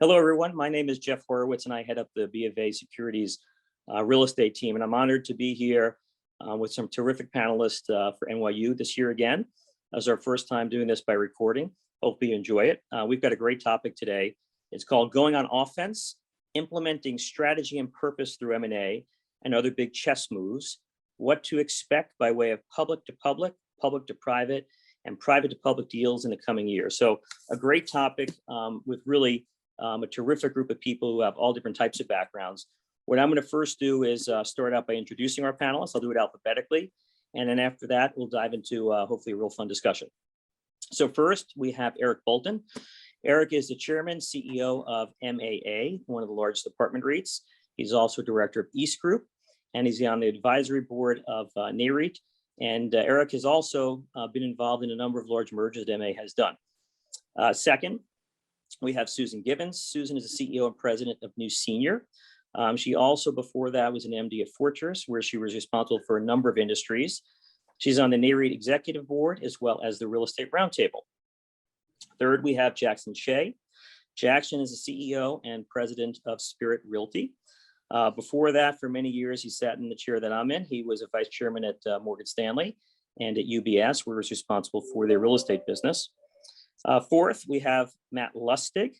Hello, everyone. My name is Jeff Horowitz, and I head up the BofA Securities real estate team. And I'm honored to be here with some terrific panelists for NYU this year again, as our first time doing this by recording. Hope you enjoy it. We've got a great topic today. It's called Going on Offense, Implementing Strategy and Purpose Through M&A and Other Big Chess Moves, What to Expect by Way of Public to Public, Public to Private, and Private to Public deals in the coming year. So a great topic with really a terrific group of people who have all different types of backgrounds. What I'm going to first do is start out by introducing our panelists. I'll do it alphabetically. And then after that, we'll dive into hopefully a real fun discussion. So first, we have Eric Bolton. Eric is the chairman, CEO of MAA, one of the largest apartment REITs. He's also director of East Group, and he's on the advisory board of REIT. And Eric has also been involved in a number of large mergers that MAA has done. Second, we have Susan Gibbons. Susan is the CEO and president of New Senior. She also, before that, was an MD at Fortress, where she was responsible for a number of industries. She's on the NAREIT executive board, as well as the Real Estate Roundtable. Third, we have Jackson Shea. Jackson is the CEO and president of Spirit Realty. Before that, for many years, he sat in the chair that I'm in. He was a vice chairman at Morgan Stanley and at UBS, where he was responsible for their real estate business. Fourth, we have Matt Lustig.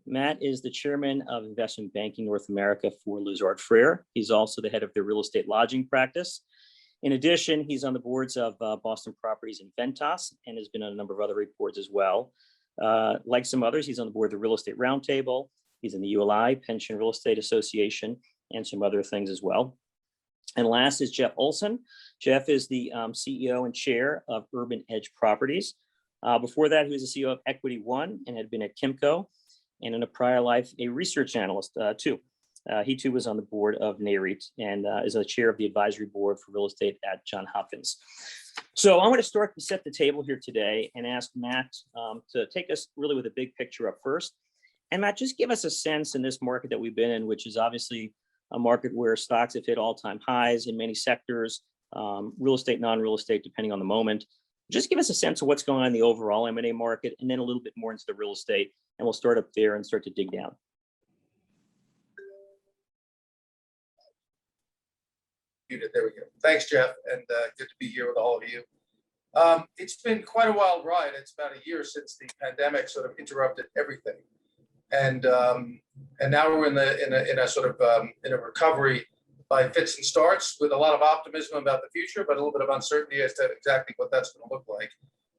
Matt is the chairman of investment banking North America for Lazard. He's also the head of their real estate lodging practice. In addition, he's on the boards of Boston Properties and Ventas, and has been on a number of other boards as well. Like some others, he's on the board of the Real Estate Roundtable. He's in the ULI, Pension Real Estate Association, and some other things as well. And last is Jeff Olson. Jeff is the CEO and chair of Urban Edge Properties. Before that, he was the CEO of Equity One and had been at Kimco, and in a prior life, a research analyst too. He too was on the board of NAREIT and is the chair of the advisory board for real estate at Johns Hopkins. So I'm going to start to set the table here today and ask Matt to take us really with a big picture up first. And Matt, just give us a sense in this market that we've been in, which is obviously a market where stocks have hit all-time highs in many sectors, real estate, non-real estate, depending on the moment. Just give us a sense of what's going on in the overall M&A market, and then a little bit more into the real estate, and we'll start up there and start to dig down. There we go. Thanks, Jeff, and good to be here with all of you. It's been quite a wild ride. It's about a year since the pandemic sort of interrupted everything, and now we're in a recovery by fits and starts, with a lot of optimism about the future, but a little bit of uncertainty as to exactly what that's going to look like.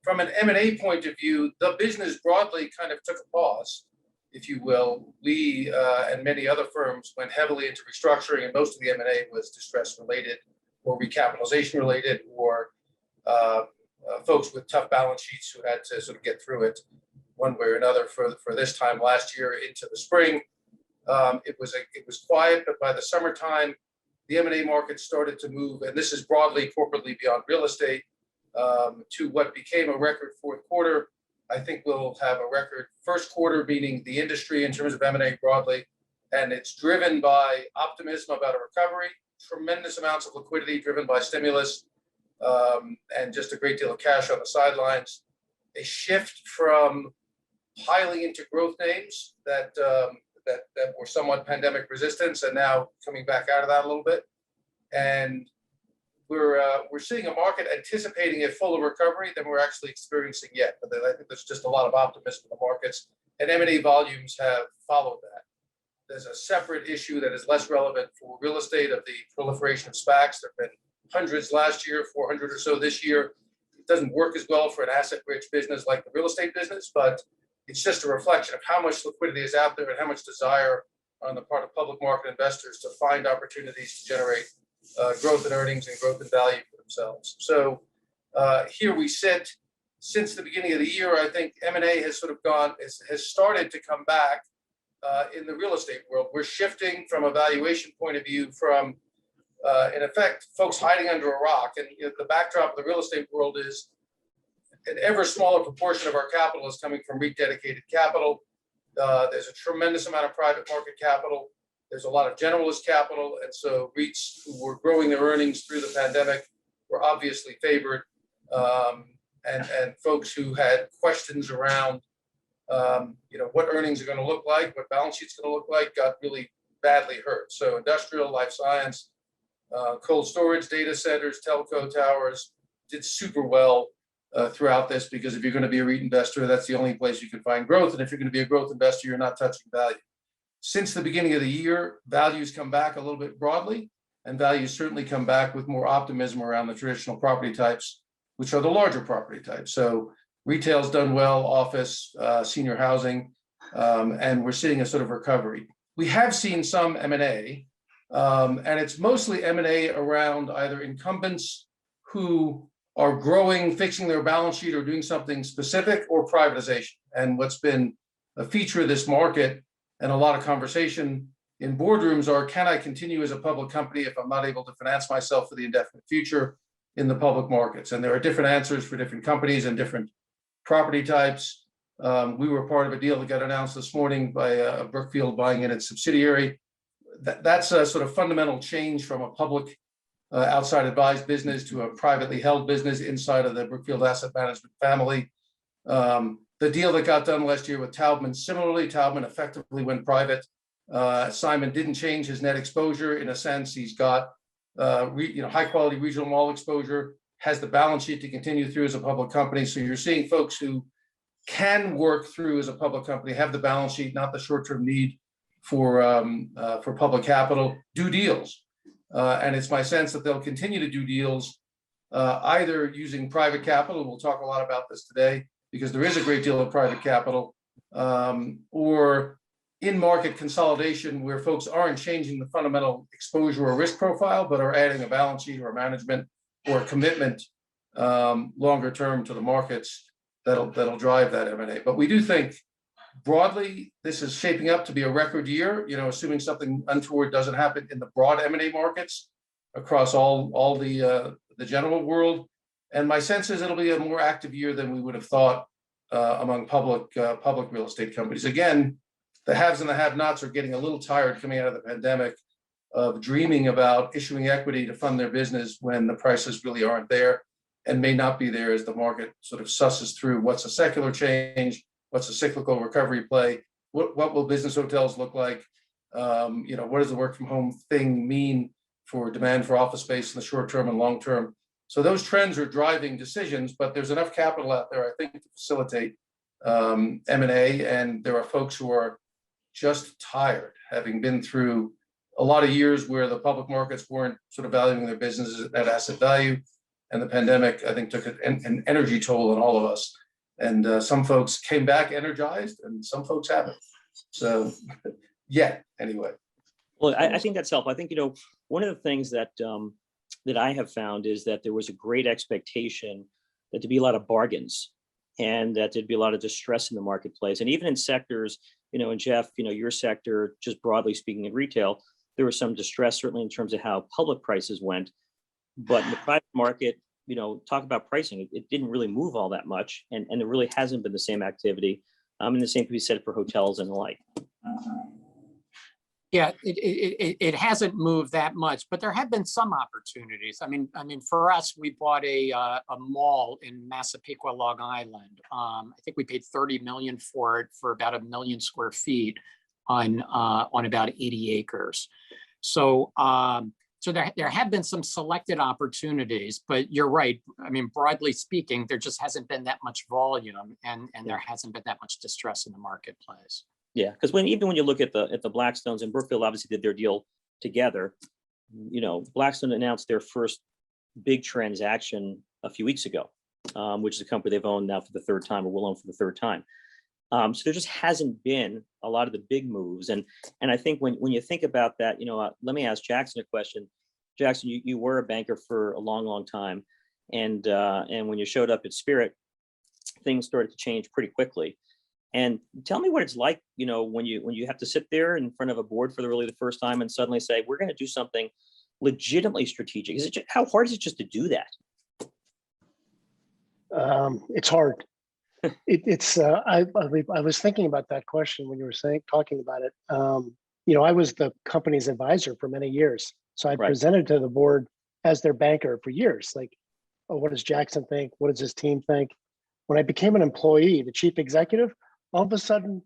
From an M&A point of view, the business broadly kind of took a pause, if you will. We and many other firms went heavily into restructuring, and most of the M&A was distress related or recapitalization related, or folks with tough balance sheets who had to sort of get through it one way or another for this time last year into the spring. It was quiet, but by the summertime, the M&A market started to move, and this is broadly corporately beyond real estate, to what became a record fourth quarter. I think we'll have a record first quarter, meaning the industry in terms of M&A broadly, and it's driven by optimism about a recovery, tremendous amounts of liquidity driven by stimulus, and just a great deal of cash on the sidelines. A shift from highly into growth names that were somewhat pandemic resistant, and now coming back out of that a little bit. And we're seeing a market anticipating a fuller recovery than we're actually experiencing yet. But I think there's just a lot of optimism in the markets, and M&A volumes have followed that. There's a separate issue that is less relevant for real estate of the proliferation of SPACs. There have been hundreds last year, 400 or so this year. It doesn't work as well for an asset-rich business like the real estate business, but it's just a reflection of how much liquidity is out there and how much desire on the part of public market investors to find opportunities to generate growth in earnings and growth in value for themselves. So here we sit. Since the beginning of the year, I think M&A has sort of has started to come back in the real estate world. We're shifting from a valuation point of view from, in effect, folks hiding under a rock. And the backdrop of the real estate world is an ever smaller proportion of our capital is coming from REIT dedicated capital. There's a tremendous amount of private market capital. There's a lot of generalist capital. And so REITs who were growing their earnings through the pandemic were obviously favored. And folks who had questions around what earnings are going to look like, what balance sheet's going to look like, got really badly hurt. So industrial, life science, cold storage, data centers, telco towers did super well throughout this, because if you're going to be a REIT investor, that's the only place you can find growth. And if you're going to be a growth investor, you're not touching value. Since the beginning of the year, values come back a little bit broadly, and values certainly come back with more optimism around the traditional property types, which are the larger property types. So retail's done well, office, senior housing, and we're seeing a sort of recovery. We have seen some M&A, and it's mostly M&A around either incumbents who are growing, fixing their balance sheet, or doing something specific, or privatization. And what's been a feature of this market and a lot of conversation in boardrooms are, can I continue as a public company if I'm not able to finance myself for the indefinite future in the public markets? And there are different answers for different companies and different property types. We were part of a deal that got announced this morning by Brookfield buying in its subsidiary. That's a sort of fundamental change from a public outside advised business to a privately held business inside of the Brookfield Asset Management family. The deal that got done last year with Taubman, similarly, Taubman effectively went private. Simon didn't change his net exposure. In a sense, he's got high quality regional mall exposure, has the balance sheet to continue through as a public company. So you're seeing folks who can work through as a public company, have the balance sheet, not the short-term need for public capital, do deals. And it's my sense that they'll continue to do deals either using private capital. We'll talk a lot about this today, because there is a great deal of private capital, or in-market consolidation, where folks aren't changing the fundamental exposure or risk profile, but are adding a balance sheet or a management or a commitment longer term to the markets that'll drive that M&A. But we do think broadly, this is shaping up to be a record year, assuming something untoward doesn't happen in the broad M&A markets across all the general world. And my sense is it'll be a more active year than we would have thought among public real estate companies. Again, the haves and the have-nots are getting a little tired coming out of the pandemic of dreaming about issuing equity to fund their business when the prices really aren't there, and may not be there as the market sort of susses through what's a secular change, what's a cyclical recovery play, what will business hotels look like, what does the work from home thing mean for demand for office space in the short term and long term. So those trends are driving decisions, but there's enough capital out there, I think, to facilitate M&A, and there are folks who are just tired, having been through a lot of years where the public markets weren't sort of valuing their businesses at asset value. And the pandemic, I think, took an energy toll on all of us. And some folks came back energized, and some folks haven't. So, yeah, anyway. Well, I think that's helpful. I think, one of the things that that I have found is that there was a great expectation that there'd be a lot of bargains, and that there'd be a lot of distress in the marketplace. And even in sectors, and Jeff, your sector, just broadly speaking in retail, there was some distress, certainly in terms of how public prices went. But in the private market, talk about pricing, it didn't really move all that much. And there really hasn't been the same activity. And the same can be said for hotels and the like. Yeah, it hasn't moved that much, but there have been some opportunities. I mean, for us, we bought a mall in Massapequa, Long Island. I think we paid $30 million for it, for about 1 million square feet on about 80 acres. So there have been some selected opportunities, but you're right. I mean, broadly speaking, there just hasn't been that much volume, and there hasn't been that much distress in the marketplace. Yeah, because even when you look at the Blackstones, and Brookfield obviously did their deal together, Blackstone announced their first big transaction a few weeks ago, which is a company they've owned now for the third time, or will own for the third time. So there just hasn't been a lot of the big moves, and I think when you think about that, let me ask Jackson a question. Jackson, you were a banker for a long time, and when you showed up at Spirit, things started to change pretty quickly. And tell me what it's like, when you have to sit there in front of a board for the first time and suddenly say, we're going to do something legitimately strategic. How hard is it just to do that? It's hard. I was thinking about that question when you were talking about it. I was the company's advisor for many years. So I presented to the board as their banker for years. Like, oh, what does Jackson think? What does his team think? When I became an employee, the chief executive all of a sudden,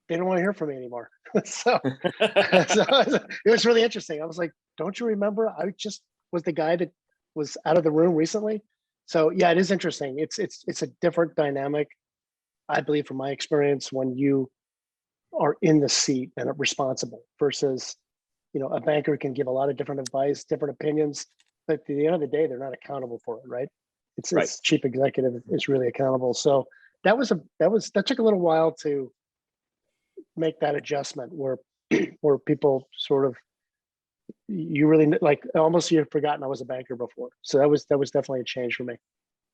they don't want to hear from me anymore. so, it was really interesting. I was like, don't you remember? I just was the guy that was out of the room recently. So yeah, it is interesting. It's a different dynamic, I believe, from my experience, when you are in the seat and responsible versus, a banker can give a lot of different advice, different opinions, but at the end of the day, they're not accountable for it, right? It's chief executive is really accountable. So that took a little while to make that adjustment where people sort of, you really like almost you've forgotten I was a banker before. So that was definitely a change for me.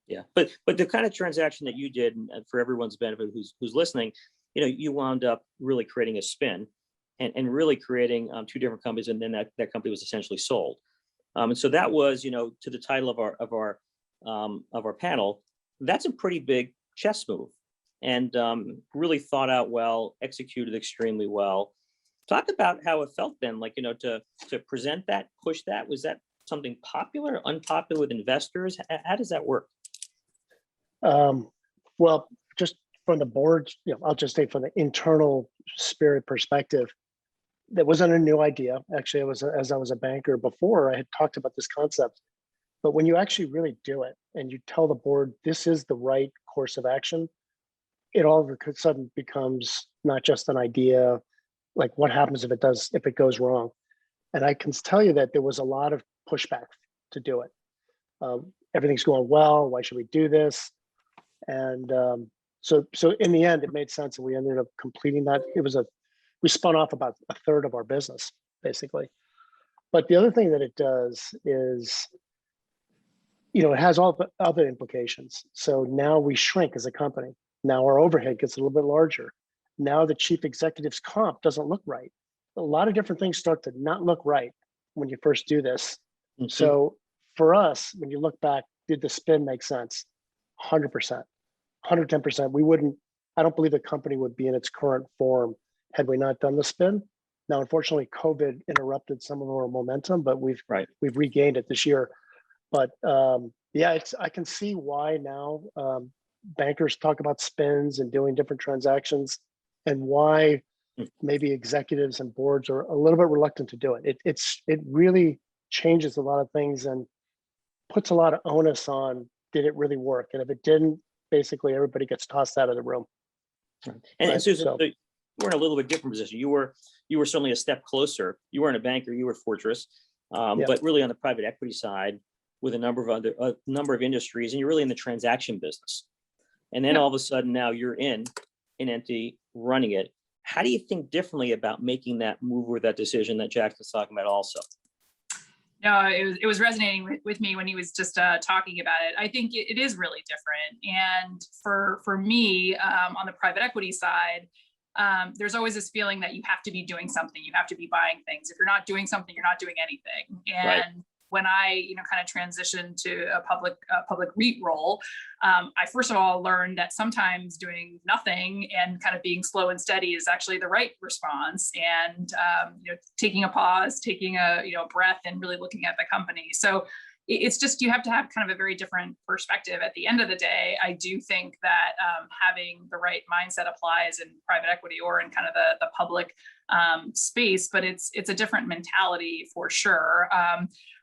Yeah, but the kind of transaction that you did, and for everyone's benefit who's listening, you wound up really creating a spin and really creating two different companies, and then that company was essentially sold. And so that was, to the title of our panel, that's a pretty big chess move, and really thought out well, executed extremely well. Talk about how it felt then, like, to present that, push that. Was that something popular, unpopular with investors? How does that work? Well, just from the board, I'll just say from the internal spirit perspective, that wasn't a new idea. Actually, as I was a banker before, I had talked about this concept. But when you actually really do it and you tell the board this is the right course of action, it all of a sudden becomes not just an idea, like what happens if it goes wrong. And I can tell you that there was a lot of pushback to do it. Everything's going well. Why should we do this? And so in the end, it made sense, and we ended up completing that. We spun off about a third of our business, basically. But the other thing that it does is, it has all the other implications. So now we shrink as a company. Now our overhead gets a little bit larger. Now the chief executive's comp doesn't look right. A lot of different things start to not look right when you first do this. Mm-hmm. So for us, when you look back, did the spin make sense? 100%, 110%. I don't believe the company would be in its current form had we not done the spin. Now, unfortunately, COVID interrupted some of our momentum, but we've regained it this year. But I can see why now bankers talk about spins and doing different transactions, and why maybe executives and boards are a little bit reluctant to do it. It really changes a lot of things and puts a lot of onus on, did it really work? And if it didn't, basically everybody gets tossed out of the room. And Susan, you were in a little bit different position. You were certainly a step closer. You weren't a banker, you were Fortress, but really on the private equity side with a number of industries, and you're really in the transaction business. And then all of a sudden now you're in an entity running it. How do you think differently about making that move or that decision that Jack was talking about also? No, it was resonating with me when he was just talking about it. I think it is really different. And for me, on the private equity side, there's always this feeling that you have to be doing something, you have to be buying things. If you're not doing something, you're not doing anything. And when I, kind of transitioned to a public REIT role, I first of all learned that sometimes doing nothing and kind of being slow and steady is actually the right response. And taking a pause, taking a breath, and really looking at the company. So it's just, you have to have kind of a very different perspective. At the end of the day, I do think that having the right mindset applies in private equity or in kind of the public space, but it's a different mentality for sure.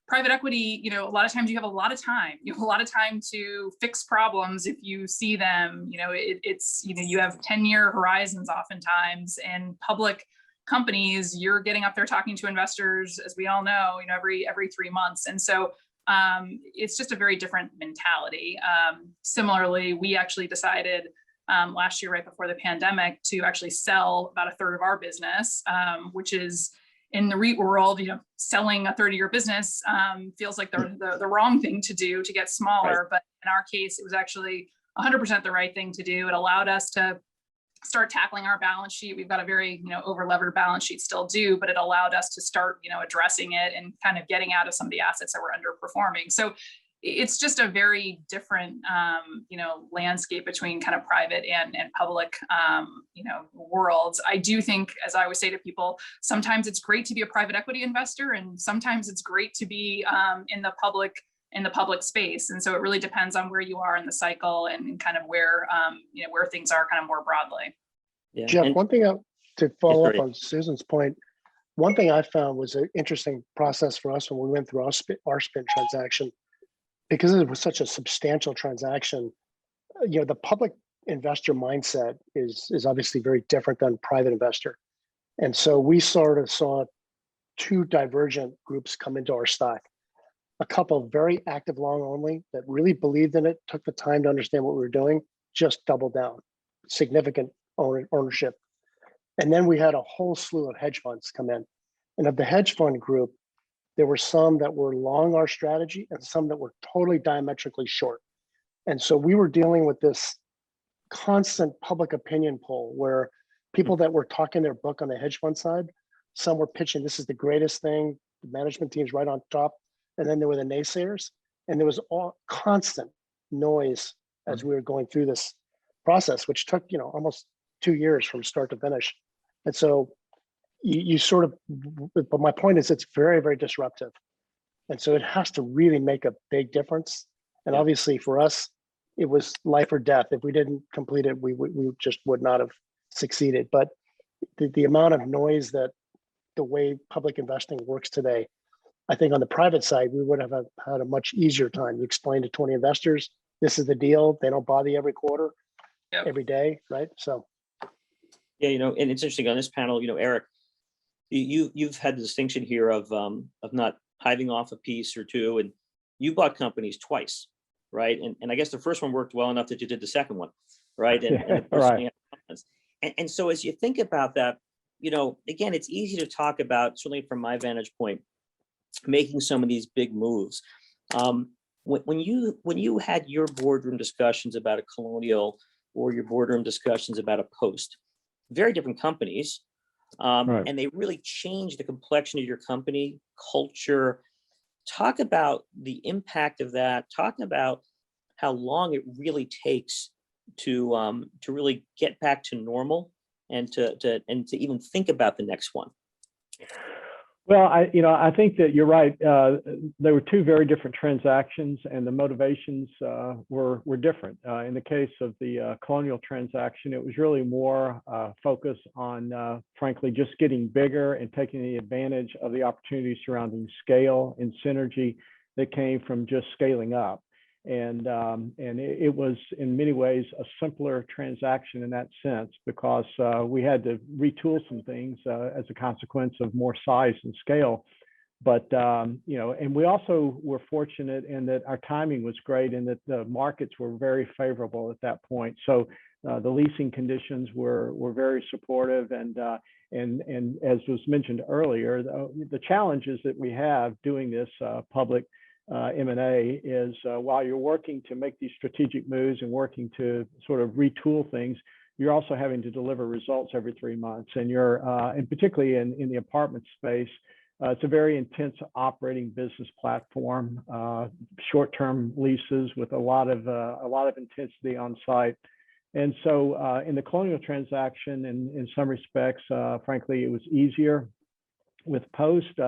Private equity, a lot of times you have a lot of time. You have a lot of time to fix problems if you see them. You have 10-year horizons oftentimes. And public companies, you're getting up there talking to investors, as we all know, every 3 months. And so it's just a very different mentality. Similarly, we actually decided last year, right before the pandemic, to actually sell about a third of our business, which is, in the REIT world, selling a 30-year business feels like the wrong thing to do to get smaller. Right. But in our case, it was actually 100% the right thing to do. It allowed us to start tackling our balance sheet. We've got a very, over-levered balance sheet, still do, but it allowed us to start, addressing it and kind of getting out of some of the assets that were underperforming. So it's just a very different, landscape between kind of private and public, worlds. I do think, as I always say to people, sometimes it's great to be a private equity investor, and sometimes it's great to be in the public space. And so it really depends on where you are in the cycle and kind of where, where things are kind of more broadly. Yeah. Jeff, And one thing to follow up sorry. on Susan's point, one thing I found was an interesting process for us when we went through our spin transaction, because it was such a substantial transaction. The public investor mindset is obviously very different than private investor. And so we sort of saw two divergent groups come into our stock. A couple very active long only that really believed in it, took the time to understand what we were doing, just doubled down, significant ownership. And then we had a whole slew of hedge funds come in. And of the hedge fund group, there were some that were long our strategy and some that were totally diametrically short. And so we were dealing with this constant public opinion poll where people that were talking their book on the hedge fund side, some were pitching, this is the greatest thing, the management team's right on top. And then there were the naysayers, and there was all constant noise as we were going through this process, which took, almost 2 years from start to finish. And so you sort of, but my point is it's very, very disruptive. And so it has to really make a big difference. And Yeah. obviously for us, it was life or death. If we didn't complete it, we just would not have succeeded. But the amount of noise that the way public investing works today, I think on the private side, we would have had a much easier time. You explain to 20 investors, this is the deal. They don't bother you every quarter, Yep. every day, right? So. yeah, and it's interesting on this panel, Eric, you've had the distinction here of not hiving off a piece or two, and you bought companies twice, right? And I guess the first one worked well enough that you did the second one, right? And Right. and so as you think about that, again, it's easy to talk about, certainly from my vantage point, making some of these big moves. When you had your boardroom discussions about a Colonial or your boardroom discussions about a Post, very different companies, Right. and they really changed the complexion of your company, culture. Talk about the impact of that. Talk about how long it really takes to really get back to normal and to even think about the next one. Well, I think that you're right. There were two very different transactions, and the motivations were different. In the case of the Colonial transaction, it was really more focused on, frankly, just getting bigger and taking the advantage of the opportunities surrounding scale and synergy that came from just scaling up. And it was in many ways a simpler transaction in that sense, because we had to retool some things as a consequence of more size and scale. But and we also were fortunate in that our timing was great and that the markets were very favorable at that point. So the leasing conditions were very supportive, and as was mentioned earlier, the challenges that we have doing this public M&A is while you're working to make these strategic moves and working to sort of retool things, you're also having to deliver results every 3 months. And and particularly in the apartment space, it's a very intense operating business platform, short-term leases with a lot of intensity on site. And so in the Colonial transaction, in some respects, frankly, it was easier. With Post,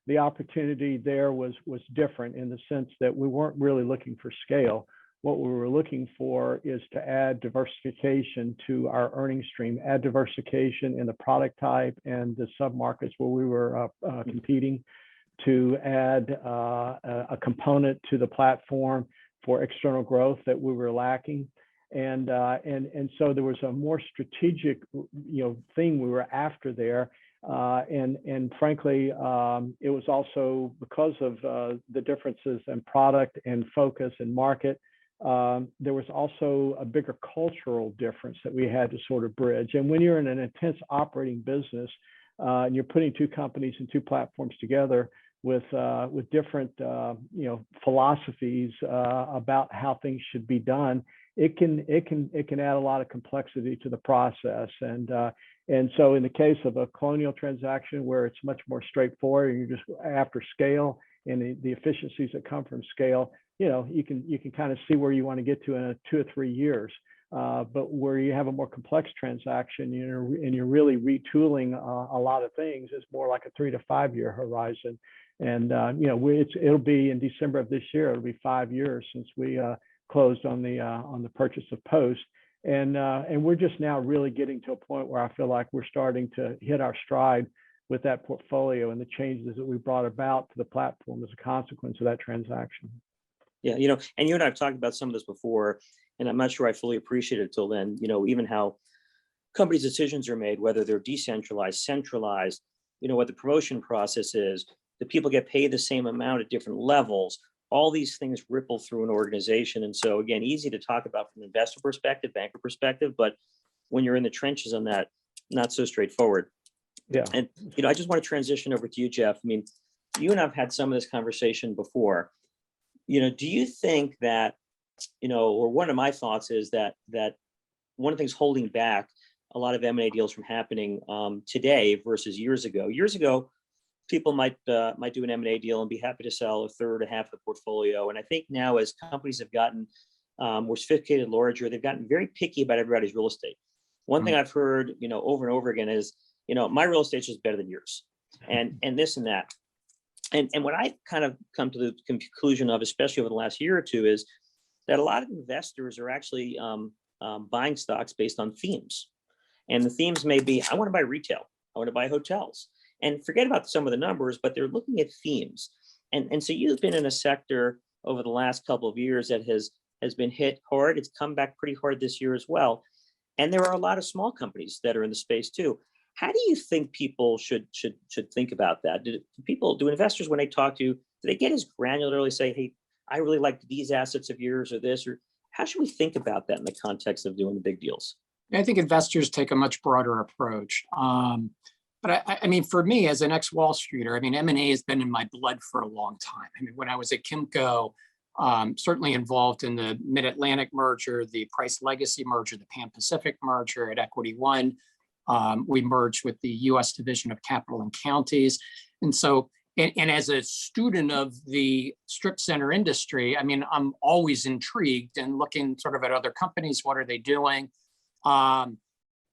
the opportunity there was different in the sense that we weren't really looking for scale. What we were looking for is to add diversification to our earnings stream, add diversification in the product type and the submarkets where we were competing, to add a component to the platform for external growth that we were lacking. And so there was a more strategic, thing we were after there. And frankly, it was also because of the differences in product and focus and market. There was also a bigger cultural difference that we had to sort of bridge. And when you're in an intense operating business and you're putting two companies and two platforms together with different philosophies about how things should be done, it can add a lot of complexity to the process. And so in the case of a Colonial transaction where it's much more straightforward and you're just after scale and the efficiencies that come from scale, you can kind of see where you want to get to in 2 or 3 years. But where you have a more complex transaction, and you're really retooling a lot of things, it's more like a 3 to 5 year horizon. And it'll be in December of this year. It'll be 5 years since we closed on the purchase of Post. And we're just now really getting to a point where I feel like we're starting to hit our stride with that portfolio and the changes that we brought about to the platform as a consequence of that transaction. Yeah, and you and I have talked about some of this before, and I'm not sure I fully appreciate it till then, even how companies' decisions are made, whether they're decentralized, centralized, what the promotion process is, the people get paid the same amount at different levels. All these things ripple through an organization. And so again, easy to talk about from an investor perspective, banker perspective, but when you're in the trenches on that, not so straightforward. Yeah. And, I just want to transition over to you, Jeff. I mean, you and I've had some of this conversation before. Do you think that, or one of my thoughts is that one of the things holding back a lot of M&A deals from happening today versus years ago. Years ago, people might do an M&A deal and be happy to sell a third or half the portfolio. And I think now, as companies have gotten more sophisticated, larger, they've gotten very picky about everybody's real estate. One thing I've heard, over and over again is, my real estate is just better than yours, and this and that. And what I kind of come to the conclusion of, especially over the last year or two, is that a lot of investors are actually buying stocks based on themes. And the themes may be, I want to buy retail, I want to buy hotels, and forget about some of the numbers, but they're looking at themes. And so you've been in a sector over the last couple of years that has been hit hard. It's come back pretty hard this year as well. And there are a lot of small companies that are in the space too. How do you think people should think about that? Do investors, when they talk to you, do they get as granularly say, hey, I really like these assets of yours or this, or how should we think about that in the context of doing the big deals? I think investors take a much broader approach. But I mean, for me as an ex-Wall Streeter, I mean, M&A has been in my blood for a long time. I mean, when I was at Kimco, certainly involved in the Mid-Atlantic merger, the Price Legacy merger, the Pan Pacific merger at Equity One. We merged with the U.S. Division of Capital and Counties. And so, and as a student of the strip center industry, I mean, I'm always intrigued and looking sort of at other companies. What are they doing?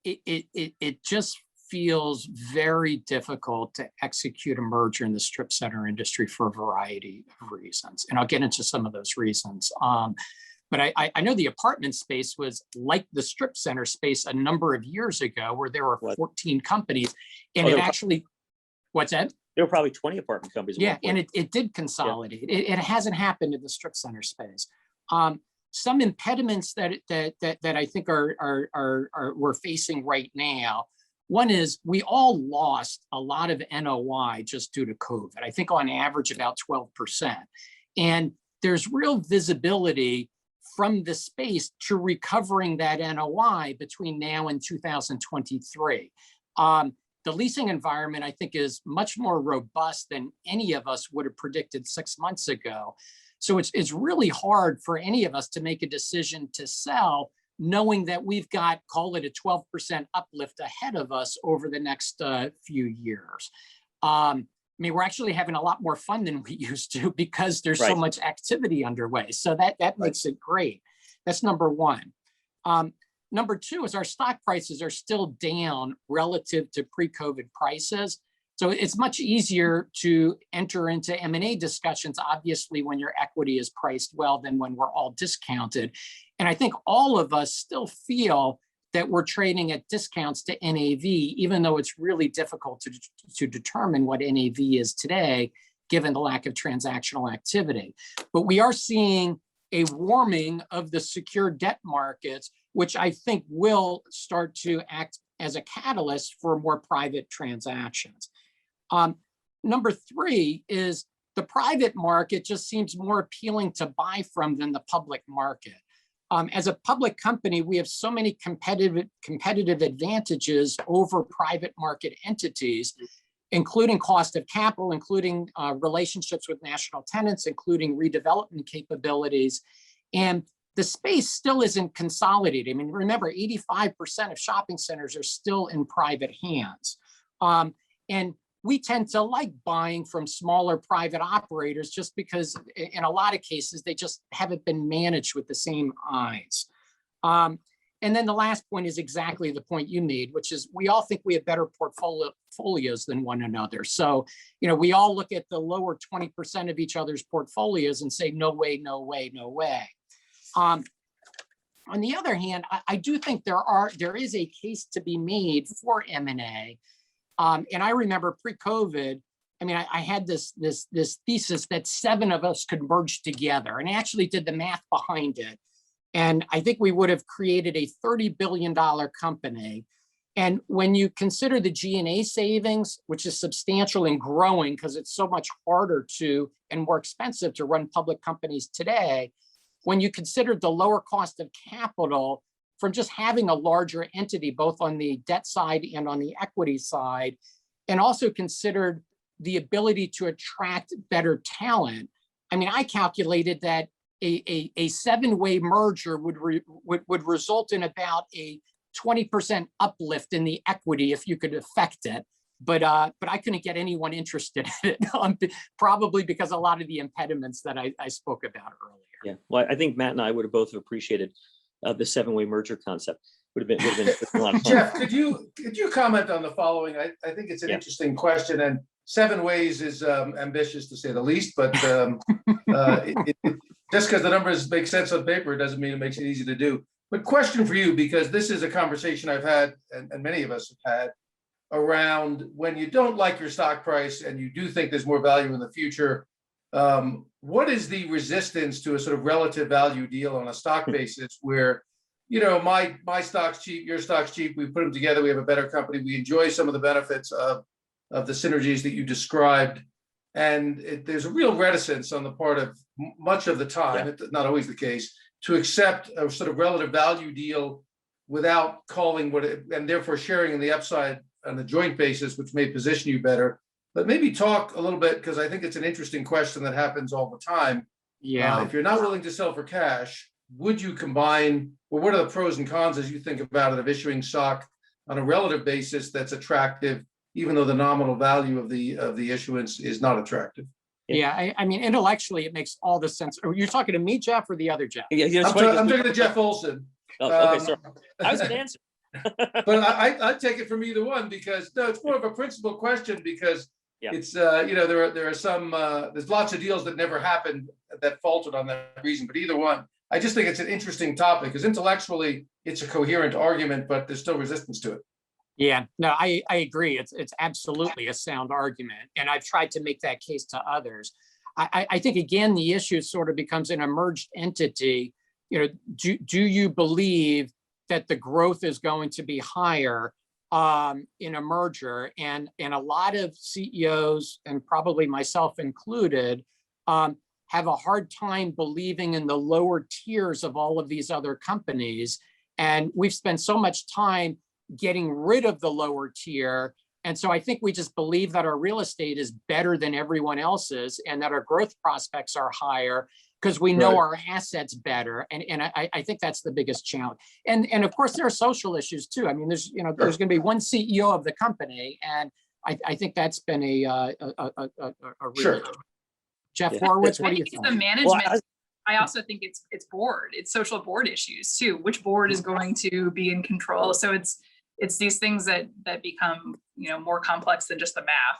It just feels very difficult to execute a merger in the strip center industry for a variety of reasons. And I'll get into some of those reasons. But I know the apartment space was like the strip center space a number of years ago, where there were 14 companies, and it actually, what's that? There were probably 20 apartment companies. Yeah, and it did consolidate. Yeah. It hasn't happened in the strip center space. Some impediments that I think we're facing right now. One is we all lost a lot of NOI just due to COVID. I think on average about 12%, and there's real visibility from the space to recovering that NOI between now and 2023. The leasing environment, I think, is much more robust than any of us would have predicted 6 months ago. So it's really hard for any of us to make a decision to sell, knowing that we've got, call it a 12% uplift ahead of us over the next few years. I mean, we're actually having a lot more fun than we used to because there's so much activity underway. So that makes it great. That's number one. Number two is our stock prices are still down relative to pre-COVID prices. So it's much easier to enter into M&A discussions, obviously, when your equity is priced well than when we're all discounted. And I think all of us still feel that we're trading at discounts to NAV, even though it's really difficult to determine what NAV is today, given the lack of transactional activity. But we are seeing a warming of the secured debt markets, which I think will start to act as a catalyst for more private transactions. Number three is the private market just seems more appealing to buy from than the public market. As a public company, we have so many competitive advantages over private market entities, including cost of capital, including relationships with national tenants, including redevelopment capabilities. And the space still isn't consolidated. I mean, remember, 85% of shopping centers are still in private hands. And we tend to like buying from smaller private operators just because in a lot of cases, they just haven't been managed with the same eyes. And then the last point is exactly the point you made, which is we all think we have better portfolios than one another. So, we all look at the lower 20% of each other's portfolios and say, no way, no way, no way. On the other hand, I do think there is a case to be made for M&A. And I remember pre-COVID, I mean, I had this thesis that 7 of us could merge together, and I actually did the math behind it. And I think we would have created a $30 billion company. And when you consider the G&A savings, which is substantial and growing because it's so much harder to and more expensive to run public companies today, when you consider the lower cost of capital from just having a larger entity, both on the debt side and on the equity side, and also considered the ability to attract better talent. I mean, I calculated that a 7-way merger would result in about a 20% uplift in the equity if you could affect it. But I couldn't get anyone interested in it, probably because a lot of the impediments that I spoke about earlier. Yeah, well, I think Matt and I would have both appreciated the 7-way merger concept. Would have been a lot of fun. Jeff, could you comment on the following? I think it's an interesting question, and 7 ways is ambitious to say the least, but just because the numbers make sense on paper doesn't mean it makes it easy to do. But question for you, because this is a conversation I've had, and many of us have had, around when you don't like your stock price and you do think there's more value in the future, what is the resistance to a sort of relative value deal on a stock basis where, you know, my stock's cheap, your stock's cheap, we put them together, we have a better company, we enjoy some of the benefits of the synergies that you described, and there's a real reticence on the part of much of the time, it's not always the case, to accept a sort of relative value deal without calling and therefore sharing in the upside on a joint basis, which may position you better. But maybe talk a little bit, because I think it's an interesting question that happens all the time. Yeah. If you're not willing to sell for cash, would you combine, or what are the pros and cons as you think about it of issuing stock on a relative basis that's attractive, even though the nominal value of the issuance is not attractive? Yeah, I mean, intellectually, it makes all the sense. Are you talking to me, Jeff, or the other Jeff? Yeah, I'm talking to Jeff Olson. Oh, okay, sorry. I was going to answer. But I take it from either one, because no, it's more of a principal question, because it's you know, there are some there's lots of deals that never happened that faltered on that reason. But either one, I just think it's an interesting topic, because intellectually it's a coherent argument, but there's still resistance to it. Yeah, no, I agree. It's absolutely a sound argument, and I've tried to make that case to others. I think again the issue sort of becomes an emerged entity. You know, do you believe that the growth is going to be higher in a merger? And a lot of CEOs, and probably myself included, have a hard time believing in the lower tiers of all of these other companies. And we've spent so much time getting rid of the lower tier. And so I think we just believe that our real estate is better than everyone else's, and that our growth prospects are higher because we know our assets better. And I think that's the biggest challenge. And of course there are social issues too. I mean, there's going to be one CEO of the company, and I think that's been a real Jeff HOROWITZ, what do you think? The management, I also think it's board, it's social board issues too. Which board is going to be in control? So it's these things that become, you know, more complex than just the math.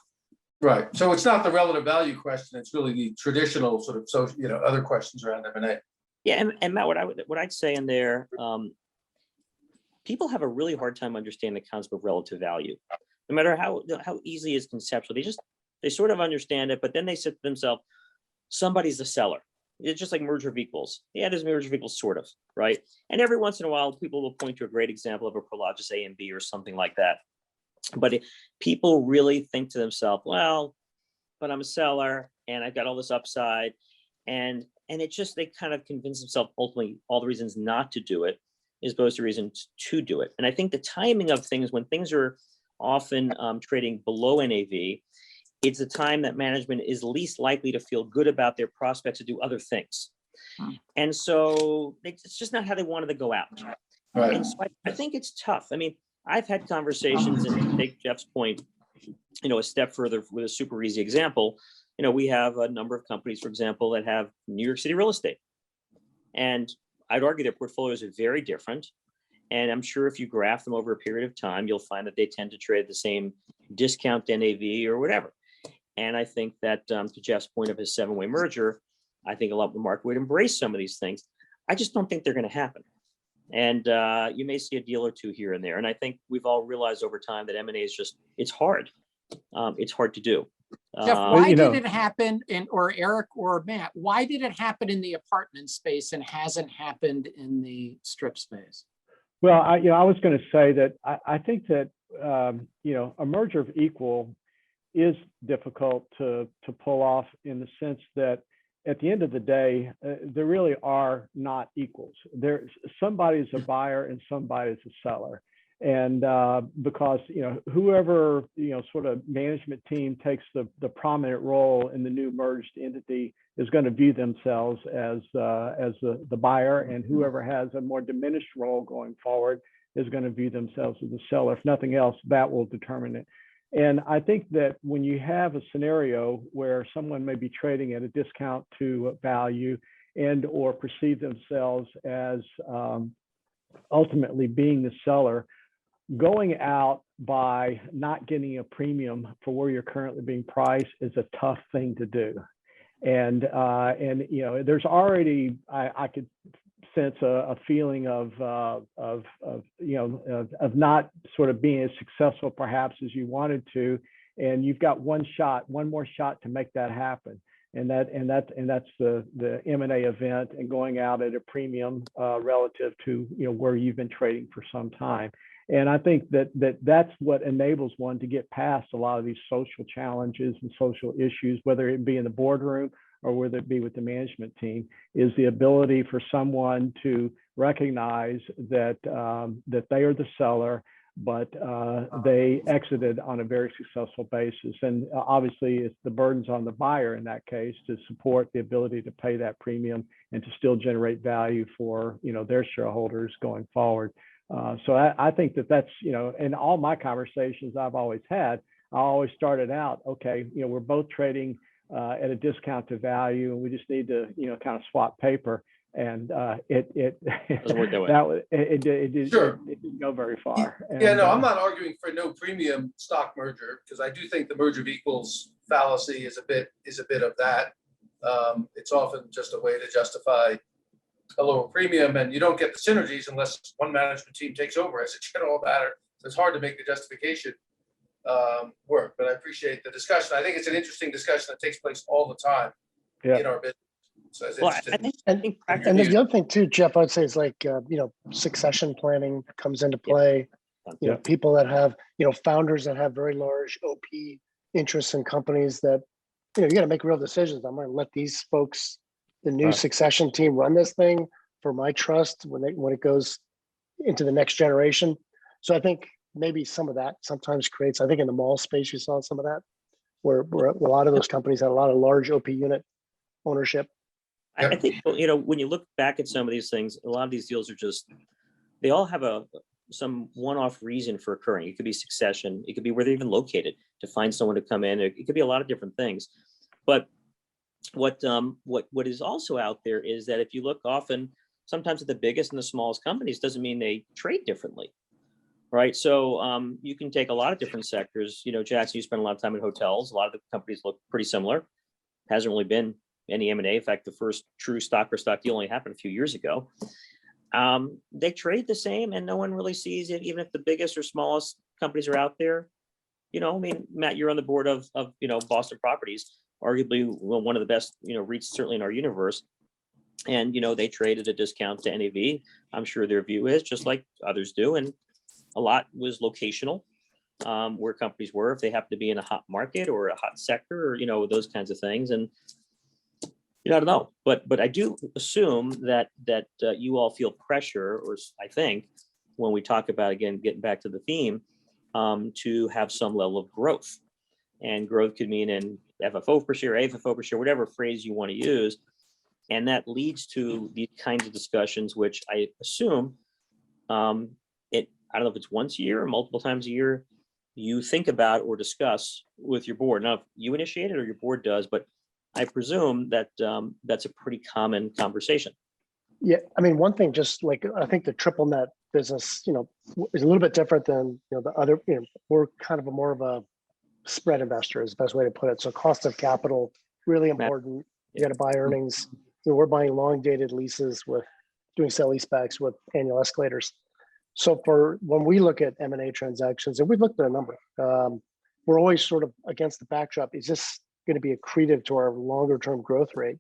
Right. So it's not the relative value question. It's really the traditional sort of social, you know, other questions around M&A. Yeah, and Matt, what I'd say in there, people have a really hard time understanding the concept of relative value. No matter how easy it is conceptual, they sort of understand it, but then they say to themselves, somebody's the seller. It's just like merger of equals. Yeah, there's merger of equals, sort of, right? And every once in a while, people will point to a great example of a Prologis A and B or something like that. But people really think to themselves, well, but I'm a seller and I've got all this upside. And it just, they kind of convince themselves ultimately all the reasons not to do it is opposed to reasons to do it. And I think the timing of things, when things are often trading below NAV, it's a time that management is least likely to feel good about their prospects to do other things. And so it's just not how they wanted to go out. Right. And so I think it's tough. I mean, I've had conversations, and to take Jeff's point, you know, a step further with a super easy example, you know, we have a number of companies, for example, that have New York City real estate. And I'd argue their portfolios are very different. And I'm sure if you graph them over a period of time, you'll find that they tend to trade the same discount to NAV or whatever. And I think that to Jeff's point of his 7-way merger, I think a lot of the market would embrace some of these things. I just don't think they're going to happen. And you may see a deal or two here and there. And I think we've all realized over time that M&A is just, it's hard. It's hard to do. Jeff, Uh, why you know- did it happen in, or Eric or Matt, why did it happen in the apartment space and hasn't happened in the strip space? Well, I was going to say that I think that, a merger of equal is difficult to pull off in the sense that at the end of the day, there really are not equals. Somebody's a buyer and somebody's a seller. And because, whoever, sort of management team takes the prominent role in the new merged entity is going to view themselves as the buyer, and whoever has a more diminished role going forward is going to view themselves as the seller. If nothing else, that will determine it. And I think that when you have a scenario where someone may be trading at a discount to value and or perceive themselves as ultimately being the seller, going out by not getting a premium for where you're currently being priced is a tough thing to do. And there's already, I could sense a feeling of not sort of being as successful perhaps as you wanted to, and you've got one more shot to make that happen, and that's the M&A event and going out at a premium relative to where you've been trading for some time. And I think that's what enables one to get past a lot of these social challenges and social issues, whether it be in the boardroom or whether it be with the management team, is the ability for someone to recognize that that they are the seller, but they exited on a very successful basis. And obviously, it's the burdens on the buyer in that case to support the ability to pay that premium and to still generate value for their shareholders going forward. So I think that's, in all my conversations I've always had, I always started out, okay, we're both trading at a discount to value, and we just need to, kind of swap paper. And it Doesn't work that way. it didn't go very far. Yeah, no, I'm not arguing for no premium stock merger, because I do think the merger of equals fallacy is a bit of that. It's often just a way to justify a lower premium, and you don't get the synergies unless one management team takes over as a general matter. So it's hard to make the justification work, but I appreciate the discussion. I think it's an interesting discussion that takes place all the time in our business. So it's interesting. And the other thing too, Jeff, I'd say is like, succession planning comes into play. People that have, founders that have very large OP interests in companies that, you got to make real decisions. I'm going to let these folks, the new succession team, run this thing for my trust when it goes into the next generation. So I think maybe some of that sometimes creates, I think in the mall space, you saw some of that, where a lot of those companies had a lot of large OP unit ownership. I think, when you look back at some of these things, a lot of these deals are just, they all have some one-off reason for occurring. It could be succession. It could be where they're even located to find someone to come in. It could be a lot of different things. But what is also out there is that if you look often, sometimes at the biggest and the smallest companies, doesn't mean they trade differently, right? So you can take a lot of different sectors. Jackson, you spend a lot of time in hotels. A lot of the companies look pretty similar. Hasn't really been any M&A. In fact, the first true stock for stock deal only happened a few years ago. They trade the same, and no one really sees it, even if the biggest or smallest companies are out there. Matt, you're on the board of Boston Properties, arguably one of the best REITs certainly in our universe, and they trade at a discount to NAV. I'm sure their view is just like others do, and a lot was locational, where companies were, if they happen to be in a hot market or a hot sector, or those kinds of things. And I don't know, but I do assume that you all feel pressure, or I think when we talk about, again, getting back to the theme, to have some level of growth. And growth could mean in FFO per share, AFFO per share, whatever phrase you want to use. And that leads to these kinds of discussions, which I assume, I don't know if it's once a year or multiple times a year, you think about or discuss with your board. Now, if you initiate it or your board does, but I presume that that's a pretty common conversation. Yeah, one thing, just like, I think the triple net business, is a little bit different than, the other, we're kind of more of a spread investor is the best way to put it. So cost of capital, really important. You got to buy earnings. We're buying long dated leases with doing sale leasebacks with annual escalators. So for when we look at M&A transactions, and we've looked at a number, we're always sort of against the backdrop, is this going to be accretive to our longer term growth rate?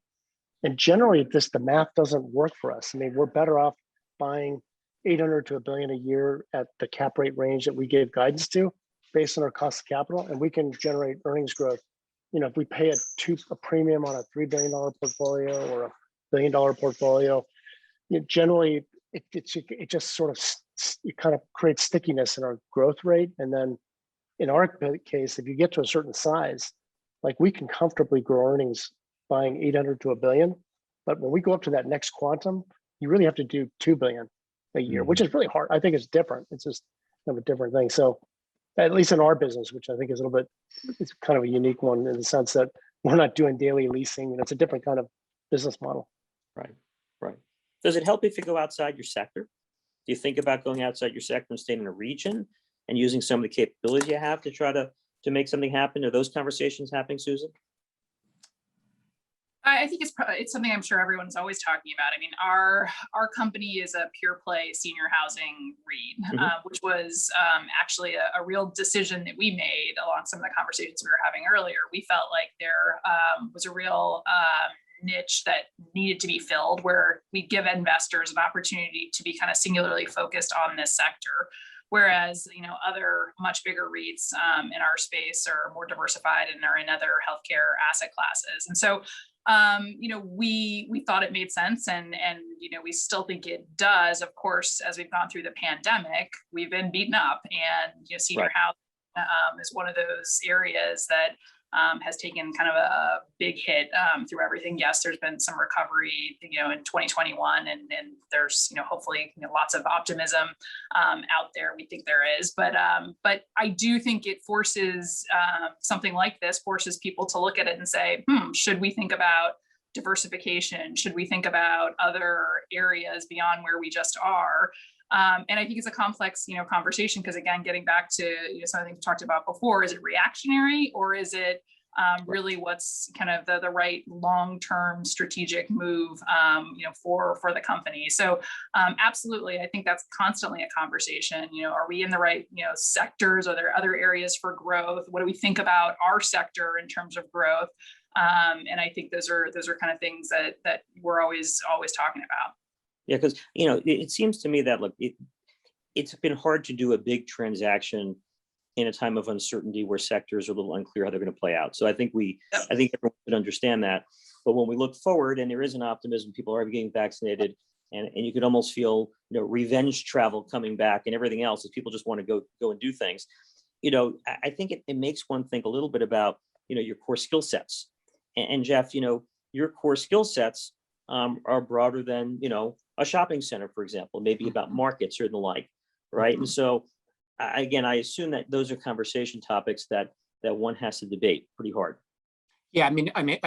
And generally, the math doesn't work for us. I mean, we're better off buying 800 to $1 billion a year at the cap rate range that we gave guidance to based on our cost of capital, and we can generate earnings growth. You know, if we pay a premium on a $3 billion portfolio or a $1 billion portfolio, generally it just sort of it kind of creates stickiness in our growth rate. And then in our case, if you get to a certain size, like we can comfortably grow earnings buying 800 to $1 billion. But when we go up to that next quantum, you really have to do 2 billion a year, which is really hard. I think it's different. It's just kind of a different thing. So at least in our business, which I think is a little bit, it's kind of a unique one in the sense that we're not doing daily leasing, and it's a different kind of business model. Right, right. Does it help if you go outside your sector? Do you think about going outside your sector and staying in a region and using some of the capabilities you have to try to make something happen? Are those conversations happening, Susan? I think it's something I'm sure everyone's always talking about. I mean, our company is a pure play senior housing REIT, which was actually a real decision that we made along some of the conversations we were having earlier. We felt like there was a real niche that needed to be filled, where we give investors an opportunity to be kind of singularly focused on this sector. Whereas, other much bigger REITs in our space are more diversified and are in other healthcare asset classes. And so, we thought it made sense, and we still think it does. Of course, as we've gone through the pandemic, we've been beaten up, and senior housing is one of those areas that has taken kind of a big hit through everything. Yes, there's been some recovery, in 2021, and there's, hopefully, lots of optimism out there. We think there is, but I do think it forces something like this, forces people to look at it and say, should we think about diversification? Should we think about other areas beyond where we just are? And I think it's a complex, conversation, because again, getting back to something we talked about before, is it reactionary, or is it really what's kind of the right long-term strategic move, for the company? So absolutely, I think that's constantly a conversation. Are we in the right sectors? Are there other areas for growth? What do we think about our sector in terms of growth? And I think those are kind of things that we're always talking about. Yeah, because it seems to me that it's been hard to do a big transaction in a time of uncertainty where sectors are a little unclear how they're going to play out. So I think I think everyone should understand that. But when we look forward, and there is an optimism, people are getting vaccinated, and you could almost feel revenge travel coming back and everything else, as people just want to go and do things. I think it makes one think a little bit about your core skill sets. And Jeff, your core skill sets are broader than a shopping center, for example, maybe about markets or the like, right? And so, again, I assume that those are conversation topics that one has to debate pretty hard. Yeah, I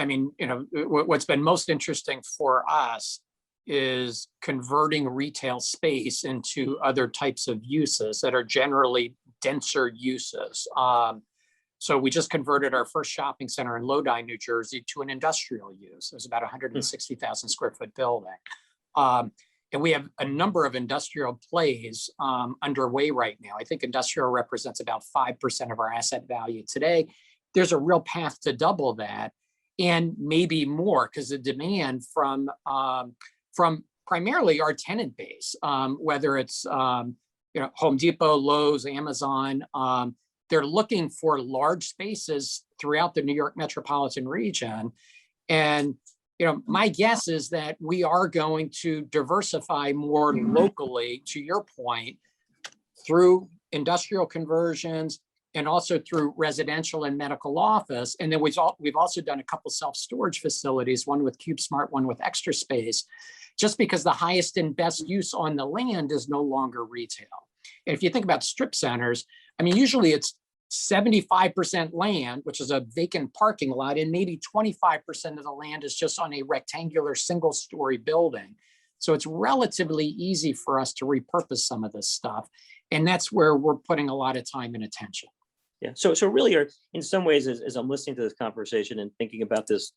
mean, what's been most interesting for us is converting retail space into other types of uses that are generally denser uses. So we just converted our first shopping center in Lodi, New Jersey, to an industrial use. It was about 160,000 square foot building. And we have a number of industrial plays underway right now. I think industrial represents about 5% of our asset value today. There's a real path to double that, and maybe more, because the demand from primarily our tenant base, whether it's Home Depot, Lowe's, Amazon, they're looking for large spaces throughout the New York metropolitan region. And my guess is that we are going to diversify more locally, to your point, through industrial conversions and also through residential and medical office. And then we've also done a couple self-storage facilities, one with CubeSmart, one with Extra Space, just because the highest and best use on the land is no longer retail. And if you think about strip centers, usually it's 75% land, which is a vacant parking lot, and maybe 25% of the land is just on a rectangular single-story building. So it's relatively easy for us to repurpose some of this stuff. And that's where we're putting a lot of time and attention. Yeah. So really, in some ways, as I'm listening to this conversation and thinking about this,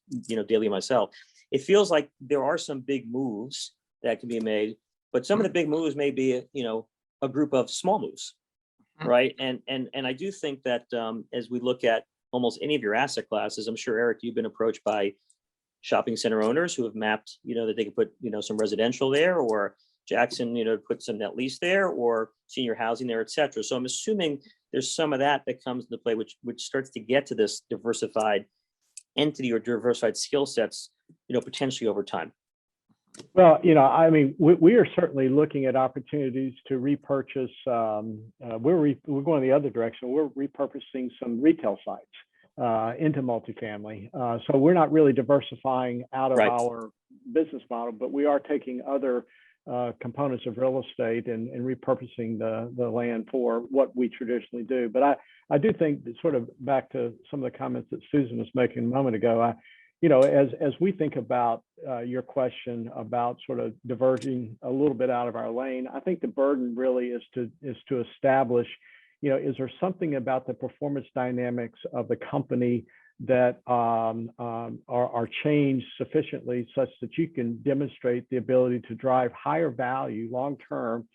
daily myself, it feels like there are some big moves that can be made. But some of the big moves may be, a group of small moves, right? And I do think that as we look at almost any of your asset classes, I'm sure, Eric, you've been approached by shopping center owners who have mapped, that they could put, some residential there, or Jackson, put some net lease there, or senior housing there, et cetera. So I'm assuming there's some of that comes into play, which starts to get to this diversified entity or diversified skill sets, potentially over time. Well, we are certainly looking at opportunities to repurchase. We're going the other direction. We're repurposing some retail sites into multifamily. So we're not really diversifying out of our business model, but we are taking other components of real estate and repurposing the land for what we traditionally do. But I do think that, sort of back to some of the comments that Susan was making a moment ago, as we think about your question about sort of diverging a little bit out of our lane, I think the burden really is to establish, is there something about the performance dynamics of the company that are changed sufficiently such that you can demonstrate the ability to drive higher value long-term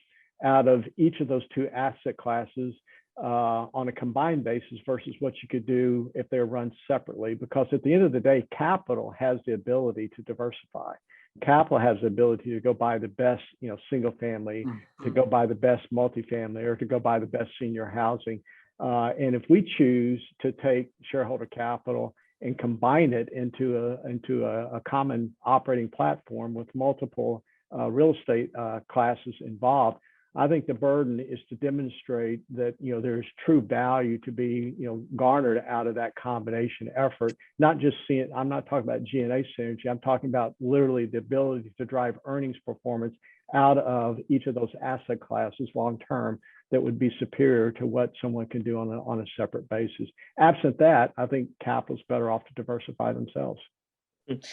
out of each of those two asset classes on a combined basis versus what you could do if they're run separately. Because at the end of the day, capital has the ability to diversify. Capital has the ability to go buy the best, single family, to go buy the best multifamily, or to go buy the best senior housing. And if we choose to take shareholder capital and combine it into a common operating platform with multiple real estate classes involved, I think the burden is to demonstrate that there's true value to be garnered out of that combination effort. Not just seeing, I'm not talking about G&A synergy. I'm talking about literally the ability to drive earnings performance out of each of those asset classes long term that would be superior to what someone can do on a separate basis. Absent that, I think capital's better off to diversify themselves.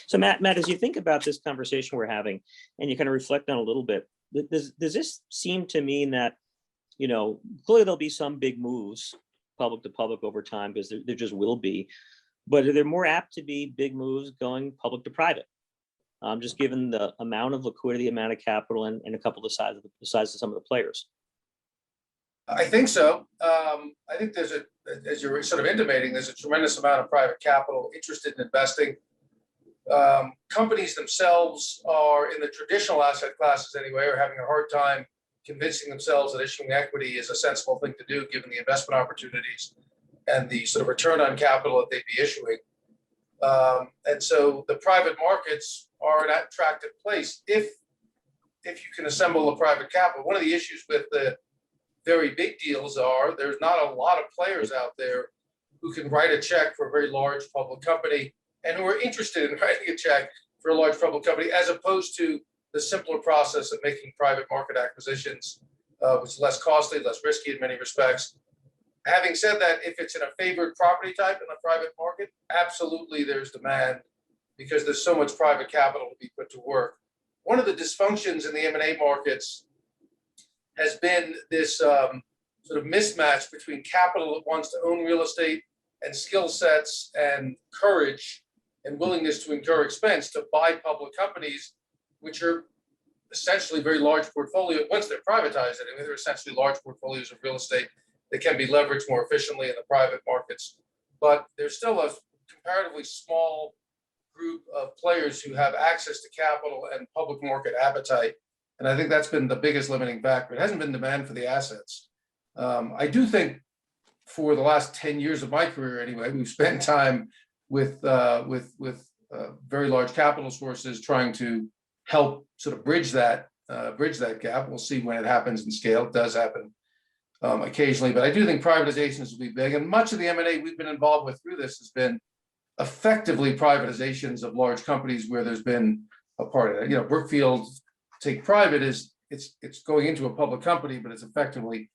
So Matt, as you think about this conversation we're having, and you kind of reflect on a little bit, does this seem to mean that, clearly there'll be some big moves public to public over time, because there just will be, but are there more apt to be big moves going public to private? Just given the amount of liquidity, amount of capital, and a couple of the size of some of the players. I think so. I think there's as you're sort of intimating, there's a tremendous amount of private capital interested in investing. Companies themselves are, in the traditional asset classes anyway, are having a hard time convincing themselves that issuing equity is a sensible thing to do, given the investment opportunities and the sort of return on capital that they'd be issuing. And so the private markets are an attractive place if you can assemble the private capital. One of the issues with the very big deals are there's not a lot of players out there who can write a check for a very large public company and who are interested in writing a check for a large public company, as opposed to the simpler process of making private market acquisitions, which is less costly, less risky in many respects. Having said that, if it's in a favored property type in the private market, absolutely there's demand, because there's so much private capital to be put to work. One of the dysfunctions in the M&A markets has been this sort of mismatch between capital that wants to own real estate and skill sets and courage and willingness to incur expense to buy public companies, which are essentially very large portfolio. Once they're privatized, anyway, they're essentially large portfolios of real estate that can be leveraged more efficiently in the private markets. But there's still a comparatively small group of players who have access to capital and public market appetite. And I think that's been the biggest limiting factor. It hasn't been demand for the assets. I do think for the last 10 years of my career anyway, we've spent time with very large capital sources trying to help sort of bridge that gap. We'll see when it happens in scale. It does happen occasionally, but I do think privatizations will be big. And much of the M&A we've been involved with through this has been effectively privatizations of large companies where there's been a part of it. Brookfield take private is it's going into a public company, but it's effectively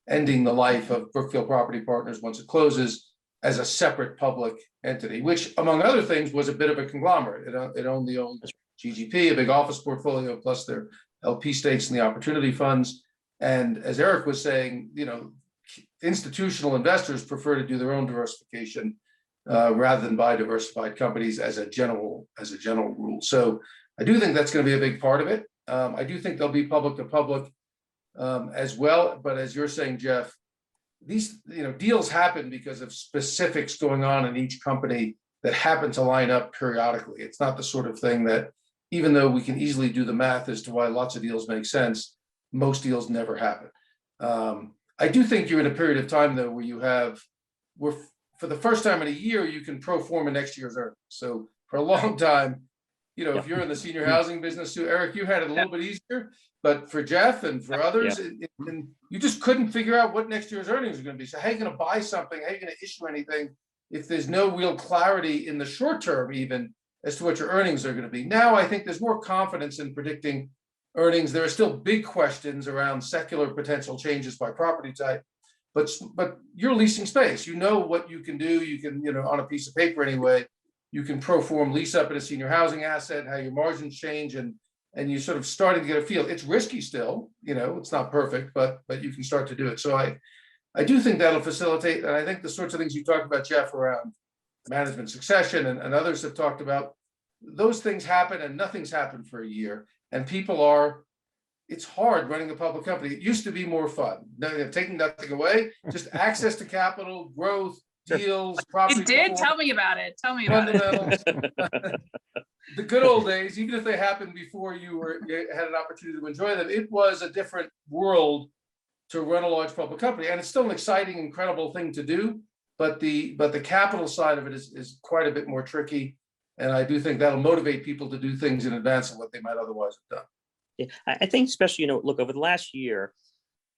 ending the life of Brookfield Property Partners once it closes as a separate public entity, which, among other things, was a bit of a conglomerate. It owned the old GGP, a big office portfolio, plus their LP stakes in the opportunity funds. And as Eric was saying, institutional investors prefer to do their own diversification rather than buy diversified companies as a general rule. So I do think that's going to be a big part of it. I do think they'll be public to public as well. But as you're saying, Jeff, these deals happen because of specifics going on in each company that happen to line up periodically. It's not the sort of thing that, even though we can easily do the math as to why lots of deals make sense, most deals never happen. I do think you're in a period of time though where for the first time in a year you can pro forma next year's earnings. So for a long time, if you're in the senior housing business too, Eric, you had it a little bit easier, but for Jeff and for others, and you just couldn't figure out what next year's earnings are going to be. So how are you going to buy something? How are you going to issue anything if there's no real clarity in the short term, even as to what your earnings are going to be? Now, I think there's more confidence in predicting earnings. There are still big questions around secular potential changes by property type, but you're leasing space. You know what you can do. You can, on a piece of paper anyway, you can pro forma lease up in a senior housing asset, how your margins change, and you're sort of starting to get a feel. It's risky still, it's not perfect, but you can start to do it. So I do think that'll facilitate, and I think the sorts of things you talked about, Jeff, around management succession and others have talked about, those things happen and nothing's happened for a year. And it's hard running a public company. It used to be more fun. Taking nothing away, just access to capital, growth, deals, property. It did. Tell me about it. Tell me about it. The good old days, even if they happened before you had an opportunity to enjoy them, it was a different world to run a large public company. And it's still an exciting, incredible thing to do. But the capital side of it is quite a bit more tricky. And I do think that'll motivate people to do things in advance of what they might otherwise have done. Yeah, I think especially, look, over the last year,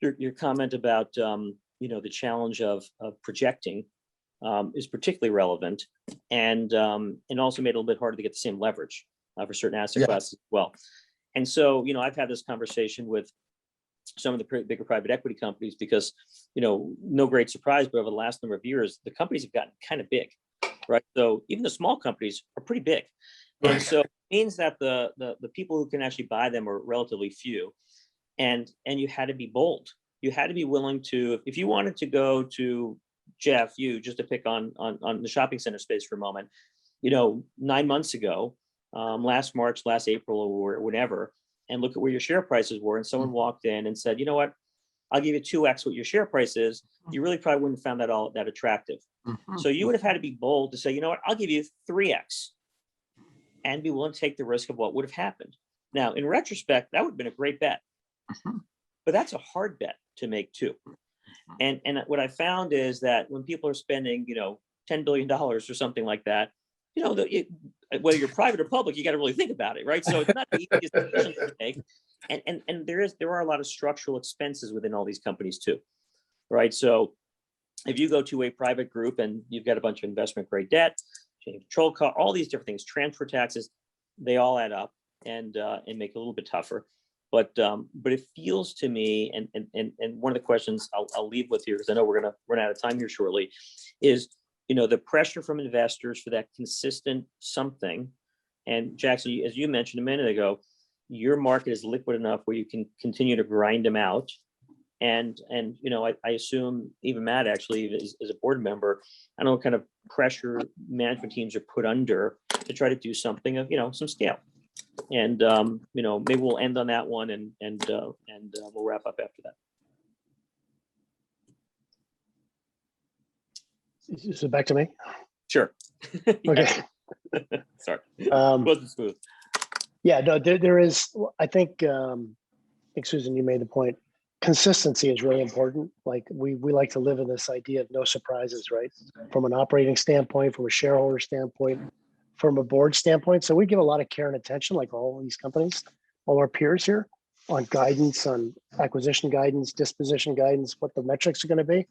your comment about, the challenge of projecting is particularly relevant, and also made it a little bit harder to get the same leverage for certain asset classes as well. And so, I've had this conversation with some of the bigger private equity companies because, no great surprise, but over the last number of years, the companies have gotten kind of big, right? So even the small companies are pretty big. Right. And so it means that the people who can actually buy them are relatively few. And you had to be bold. You had to be willing to, if you wanted to go to Jeff, just to pick on the shopping center space for a moment, 9 months ago, last March, last April, or whatever, and look at where your share prices were, and someone walked in and said, you know what, I'll give you 2x what your share price is, you really probably wouldn't have found that all that attractive. So you would have had to be bold to say, you know what, I'll give you 3x and be willing to take the risk of what would have happened. Now, in retrospect, that would have been a great bet, but that's a hard bet to make too. And what I found is that when people are spending, $10 billion or something like that, whether you're private or public, you got to really think about it, right? So it's not the easiest decision to make. And there are a lot of structural expenses within all these companies too, right? So if you go to a private group and you've got a bunch of investment grade debt, chain of control cost, all these different things, transfer taxes, they all add up and make it a little bit tougher. But it feels to me, and one of the questions I'll leave with here, because I know we're going to run out of time here shortly, is the pressure from investors for that consistent something. And Jackson, as you mentioned a minute ago, your market is liquid enough where you can continue to grind them out. And I assume even Matt actually is a board member. I don't know what kind of pressure management teams are put under to try to do something of some scale. And maybe we'll end on that one, and we'll wrap up after that. So back to me. Sure. Okay. Sorry. Wasn't smooth. Yeah, no, there is. I think Susan, you made the point. Consistency is really important. Like we like to live in this idea of no surprises, right? From an operating standpoint, from a shareholder standpoint, from a board standpoint. So we give a lot of care and attention, like all these companies, all our peers here, on guidance, on acquisition guidance, disposition guidance, what the metrics are going to be.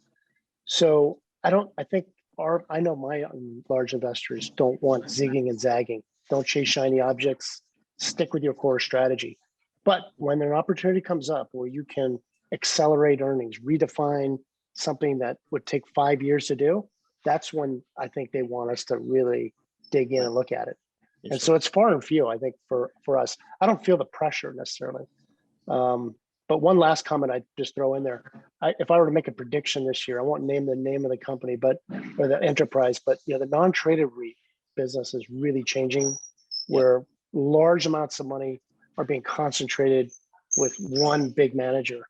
So I know my large investors don't want zigging and zagging. Don't chase shiny objects. Stick with your core strategy. But when an opportunity comes up where you can accelerate earnings, redefine something that would take 5 years to do, that's when I think they want us to really dig in and look at it. And so it's far and few, I think, for us. I don't feel the pressure necessarily. But one last comment I'd just throw in there. If I were to make a prediction this year, I won't name the name of the company, or the enterprise, but the non-traded REIT business is really changing, where large amounts of money are being concentrated with one big manager.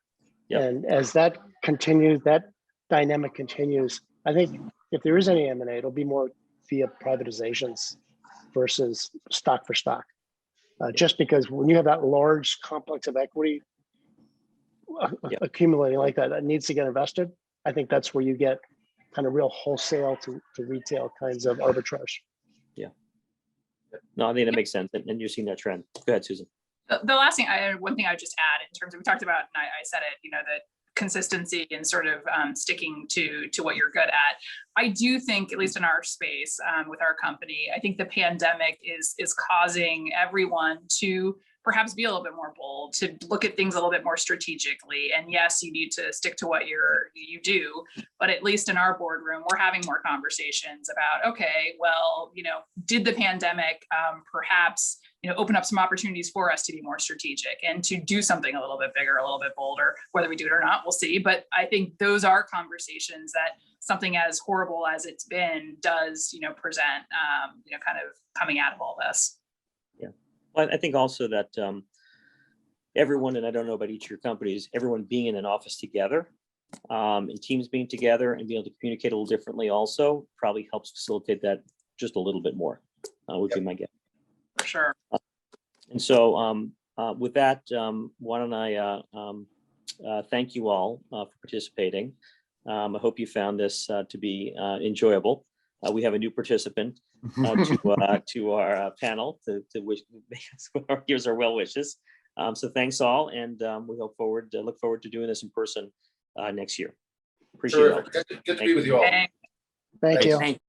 Yep. And as that continues, that dynamic continues, I think if there is any M&A, it'll be more via privatizations versus stock for stock. Just because when you have that large complex of equity Yep. accumulating like that, that needs to get invested, I think that's where you get kind of real wholesale to retail kinds of arbitrage. No, I think that makes sense. And you're seeing that trend. Go ahead, Susan. The last thing, one thing I would just add in terms of, we talked about, and I said it, you know, that consistency and sort of sticking to what you're good at. I do think, at least in our space with our company, I think the pandemic is causing everyone to perhaps be a little bit more bold, to look at things a little bit more strategically. And yes, you need to stick to what you do, but at least in our boardroom, we're having more conversations about, okay, well, you know, did the pandemic perhaps, you know, open up some opportunities for us to be more strategic and to do something a little bit bigger, a little bit bolder, whether we do it or not, we'll see. But I think those are conversations that something as horrible as it's been does, you know, present, you know, kind of coming out of all this. Yeah. Well, I think also that everyone, and I don't know about each of your companies, everyone being in an office together and teams being together and being able to communicate a little differently also probably helps facilitate that just a little bit more, would be my guess. For sure. And so with that, why don't I thank you all for participating. I hope you found this to be enjoyable. We have a new participant to our panel to wish here's our well wishes. So thanks all, and we look forward to doing this in person next year. Appreciate it all. Good to be with you all. Okay. Thank you. Thanks.